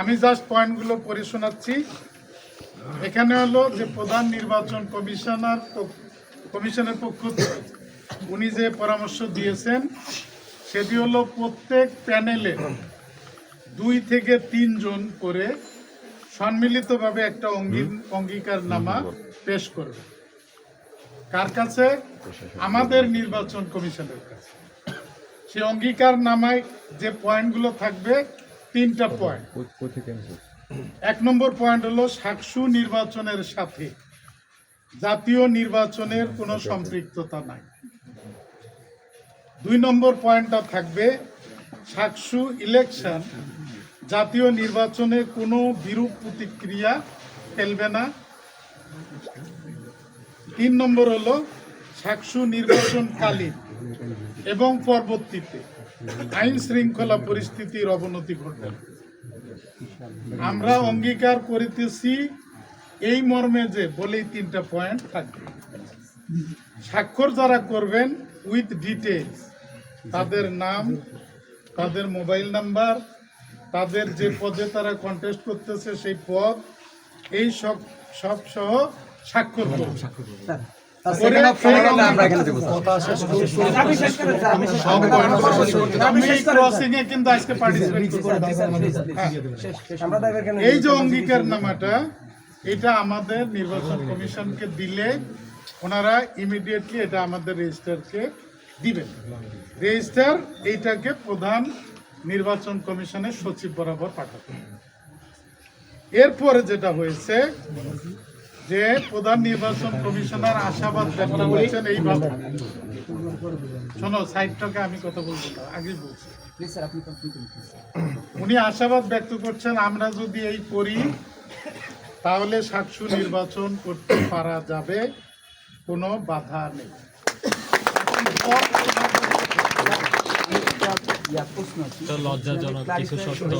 আমি জাস্ট পয়েন্টগুলো পড়ে শোনাচ্ছি। এখানে হলো যে প্রধান নির্বাচন কমিশনের পক্ষ থেকে উনি যে পরামর্শ দিয়েছেন সেটি হলো প্রত্যেক প্যানেলে 2 থেকে 3 জন করে সম্মিলিতভাবে একটা অঙ্গীকারনামা পেশ করবে। কার কাছে? আমাদের নির্বাচন কমিশনের কাছে। সেই অঙ্গীকারনামায় যে পয়েন্টগুলো থাকবে 3টা পয়েন্ট। 1 নম্বর পয়েন্ট হলো সাকসু নির্বাচনের সাথে জাতীয় নির্বাচনের কোনো সম্পৃক্ততা নাই। 2 নম্বর পয়েন্টটা থাকবে সাকসু ইলেকশন জাতীয় নির্বাচনে কোনো বিরূপ প্রতিক্রিয়া ফেলবে না। 3 নম্বর হলো সাকসু নির্বাচনকালীন এবং পরবর্তীতে আইন শৃঙ্খলা পরিস্থিতির অবনতি ঘটবে। আমরা অঙ্গীকার করিতেছি এই মর্মে যে বলেই 3টা পয়েন্ট থাকবে। স্বাক্ষর যারা করবেন উইথ ডিটেলস, তাদের নাম, তাদের মোবাইল নাম্বার, তাদের যে পদে তারা কন্টেস্ট করতেছে সেই পদ, এই সব সহ স্বাক্ষর করবে। এই যে অঙ্গীকারনামাটা, এটা আমাদের নির্বাচন কমিশনকে দিলে ওনারা ইমিডিয়েটলি এটা আমাদের রেজিস্ট্রারকে দিবেন। রেজিস্ট্রার এইটাকে প্রধান নির্বাচন কমিশনের সচিব বরাবর পাঠাবে। এরপরে যেটা হয়েছে যে প্রধান নির্বাচন কমিশনার আশাবাদ ব্যক্ত করেছেন এইভাবে, শোনো সাইডটাকে আমি কথা বলবো না, আগে বলছি। উনি আশাবাদ ব্যক্ত করছেন আমরা যদি এই করি তাহলে সাকসু নির্বাচন করতে পারা যাবে, কোনো বাধা নেই। লজ্জাজনক কিছু সত্য